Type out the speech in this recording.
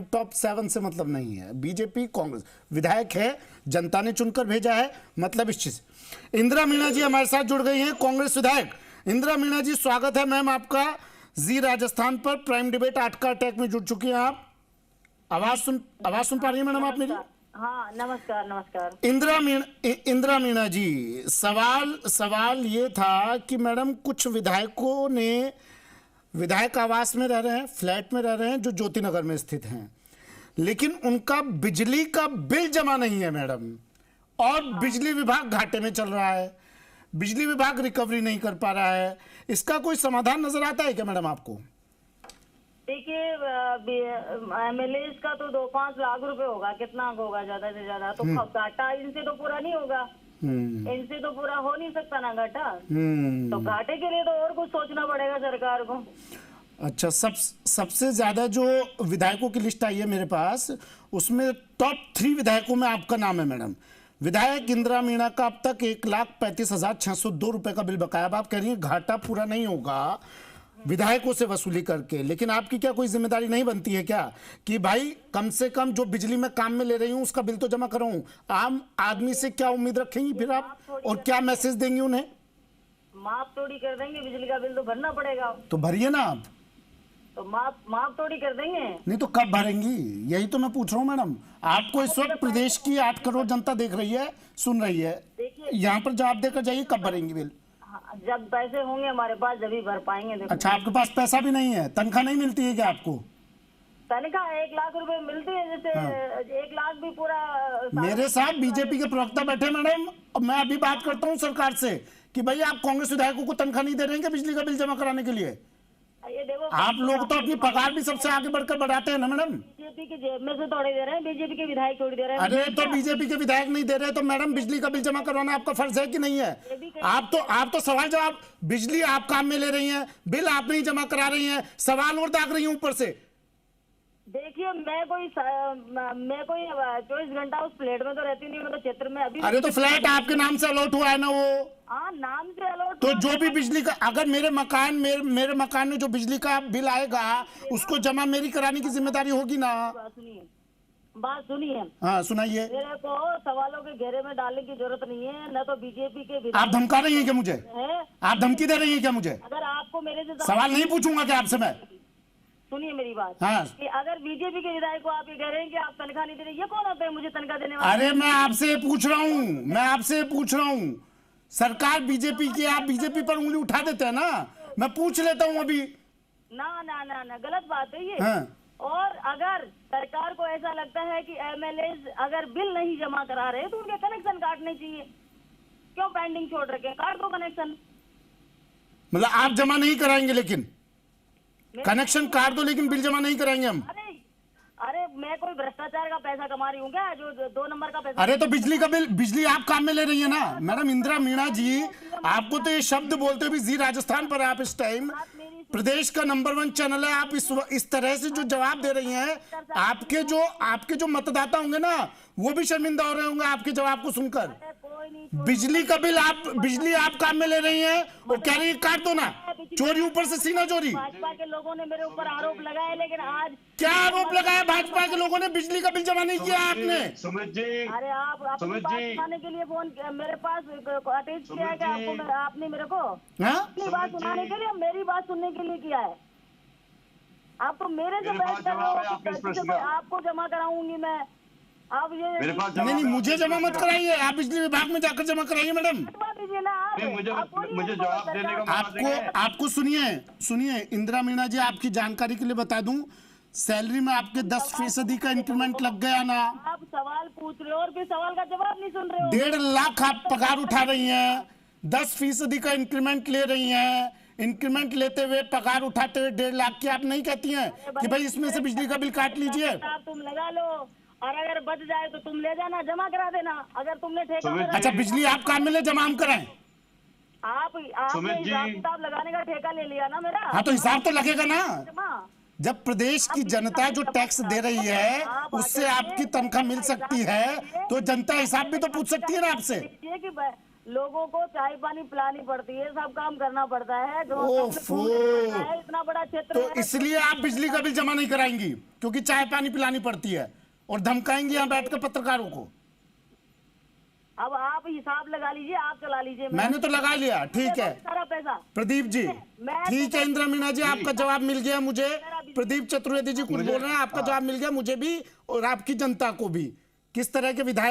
Top 7 से मतलब नहीं है। बीजेपी कांग्रेस विधायक है, जनता ने चुनकर भेजा है, मतलब इस चीज। इंदिरा मीणा जी हमारे साथ जुड़ गई हैं, कांग्रेस विधायक। इंदिरा मीणा जी, स्वागत है मैम आपका जी राजस्थान पर। प्राइम डिबेट 8 का अटैक में जुड़ चुकी हैं आप। आवाज सुन पा रही हैं मैडम आप मेरी? हाँ, नमस्कार नमस्कार। इंदिरा मीणा जी, सवाल ये था कि मैडम कुछ विधायकों ने विधायक आवास में रह रहे हैं, फ्लैट में रह रहे हैं जो ज्योति नगर में स्थित हैं, लेकिन उनका बिजली का बिल जमा नहीं है मैडम, और बिजली विभाग घाटे में चल रहा है, बिजली विभाग रिकवरी नहीं कर पा रहा है। इसका कोई समाधान नजर आता है क्या मैडम आपको? देखिए, एमएलए का तो 2-5 लाख रुपए होगा, कितना होगा ज्यादा से ज्यादा, तो घाटा इनसे तो पूरा नहीं होगा, इनसे तो पूरा हो नहीं सकता ना घाटा। तो घाटे के लिए तो और कुछ सोचना पड़ेगा सरकार को। अच्छा, सबसे ज्यादा जो विधायकों की लिस्ट आई है मेरे पास, उसमें टॉप 3 विधायकों में आपका नाम है मैडम। विधायक इंदिरा मीणा का अब तक 1,35,602 रुपए का बिल बकाया। अब आप कह रही हैं घाटा पूरा नहीं होगा विधायकों से वसूली करके, लेकिन आपकी क्या कोई जिम्मेदारी नहीं बनती है क्या कि भाई कम से कम जो बिजली में काम में ले रही हूं उसका बिल तो जमा कराऊं? आम आदमी से क्या उम्मीद रखेंगी फिर आप, और क्या मैसेज देंगी उन्हें? माफ थोड़ी कर देंगे, बिजली का बिल तो भरना पड़ेगा। तो भरिए ना आप। तो माफ थोड़ी कर देंगे। नहीं तो कब भरेंगी, यही तो मैं पूछ रहा हूँ मैडम। आपको इस वक्त प्रदेश की 8 करोड़ जनता देख रही है, सुन रही है, यहाँ पर जवाब देकर जाइए, कब भरेंगी बिल? जब पैसे होंगे हमारे पास जब ही भर पाएंगे। देखो। अच्छा, आपके पास पैसा भी नहीं है? तनख्वाह नहीं मिलती है क्या आपको? तनख्वाह 1 लाख रुपए मिलती है, जैसे 1 लाख भी पूरा। मेरे साथ बीजेपी के प्रवक्ता बैठे मैडम, और मैं अभी बात करता हूँ सरकार से कि भाई आप कांग्रेस विधायकों को तनख्वाह नहीं दे रहे हैं क्या बिजली का बिल जमा कराने के लिए? ये देखो, आप लोग तो अपनी पगार भी सबसे आगे बढ़कर बढ़ाते हैं ना मैडम। बीजेपी की जेब में से थोड़े दे रहे हैं, बीजेपी के विधायक थोड़ी दे रहे हैं। अरे तो बीजेपी के विधायक नहीं दे रहे तो मैडम बिजली का बिल जमा करवाना आपका फर्ज है कि नहीं है? आप तो सवाल जवाब, बिजली आप काम में ले रही हैं, बिल आप नहीं जमा करा रही हैं, सवाल और दाग रही हैं ऊपर से। देखिए, मैं कोई 24 घंटा उस फ्लैट में तो रहती नहीं, मैं तो क्षेत्र में अभी। अरे तो फ्लैट आपके नाम से अलॉट हुआ है ना वो? हाँ, नाम से अलॉट। तो जो भी बिजली का, अगर मेरे मकान में जो बिजली का बिल आएगा उसको जमा मेरी कराने की जिम्मेदारी होगी ना? बात सुनिए। हाँ सुनाइए। मेरे को सवालों के घेरे में डालने की जरूरत नहीं है, न तो बीजेपी के। आप धमका रही हैं क्या मुझे? आप धमकी दे रही हैं क्या मुझे? अगर आपको मेरे से सवाल नहीं पूछूंगा क्या आपसे मैं? सुनिए मेरी बात। हाँ। कि अगर बीजेपी के विधायक को आप ये कह रहे हैं कि आप तनख्वाह नहीं दे रहे, ये कौन होते हैं मुझे तनख्वाह देने वाले? अरे मैं आपसे पूछ रहा हूँ, सरकार बीजेपी की, आप बीजेपी पर उंगली उठा देते हैं ना, मैं पूछ लेता हूँ अभी। ना, गलत बात है ये। हाँ। और अगर सरकार को ऐसा लगता है कि एमएलए अगर बिल नहीं जमा करा रहे तो उनके कनेक्शन काटने चाहिए। क्यों पेंडिंग छोड़ रखे? काट दो कनेक्शन। मतलब आप जमा नहीं कराएंगे, लेकिन कनेक्शन काट दो, लेकिन बिल जमा नहीं कराएंगे हम? अरे मैं कोई भ्रष्टाचार का पैसा कमा रही हूँ क्या, जो 2 नंबर का पैसा? अरे तो बिजली का बिल, बिजली आप काम में ले रही है ना मैडम। इंदिरा मीणा जी, आपको तो ये शब्द बोलते हुए जी राजस्थान पर आप इस टाइम प्रदेश का नंबर 1 चैनल है, आप इस तरह से जो जवाब दे रही हैं, आपके जो मतदाता होंगे ना, वो भी शर्मिंदा हो रहे होंगे आपके जवाब को सुनकर। बिजली का बिल बिजली आप काम में ले रही हैं और कह रही है काट दो ना, चोरी ऊपर से सीना चोरी। भाजपा के लोगों ने मेरे ऊपर आरोप लगाया, लेकिन आज क्या आरोप लगाया? भाजपा के लोगों ने बिजली का बिल जमा नहीं किया आपने? सुमित जी, अरे आप अपनी बात सुनाने के लिए फोन मेरे पास अटैच किया है क्या आपने मेरे को? अपनी बात सुनाने के लिए, मेरी बात सुनने के लिए किया है? आप तो मेरे से बहस कर रहे हो, आपको जमा कराऊंगी मैं। आप ये नहीं, मुझे जमा मत कराइए, आप बिजली विभाग में जाकर जमा कराइए मैडम। मुझे जवाब देने का आपको सुनिए इंदिरा मीणा जी, आपकी जानकारी के लिए बता दूं, सैलरी में आपके 10% का इंक्रीमेंट लग गया ना। आप सवाल पूछ रहे हो और फिर सवाल का जवाब नहीं सुन रहे हो। 1.5 लाख आप पगार उठा रही हैं, 10% का इंक्रीमेंट ले रही हैं, इंक्रीमेंट लेते हुए, पगार उठाते हुए 1.5 लाख की आप नहीं कहती हैं कि भाई इसमें से बिजली का बिल काट लीजिए? तुम लगा लो, और अगर बच जाए तो तुम ले जाना, जमा करा देना। अगर तुमने ठेका, अच्छा बिजली आप काम में ले, जमा हम कराएं? आपने हिसाब किताब लगाने का ठेका ले लिया ना मेरा। हाँ तो हिसाब तो लगेगा ना। जब प्रदेश की जनता जो टैक्स दे रही है उससे आपकी तनख्वाह मिल सकती है, तो जनता हिसाब भी तो पूछ सकती है ना आपसे। लोगों को चाय पानी पिलानी पड़ती है, सब काम करना पड़ता है, ओफो। इतना बड़ा क्षेत्र तो है। इसलिए आप बिजली का बिल जमा नहीं कराएंगी क्योंकि चाय पानी पिलानी पड़ती है और धमकाएंगी यहाँ बैठकर पत्रकारों को। अब आप हिसाब लगा लीजिए, आप चला लीजिए। मैंने तो लगा लिया, ठीक है सारा पैसा। प्रदीप जी, ठीक है इंदिरा मीणा जी, आपका जवाब मिल गया मुझे। प्रदीप चतुर्वेदी जी कुछ बोल रहे हैं, आपका जवाब मिल गया मुझे भी और आपकी जनता को भी, किस तरह के विधायक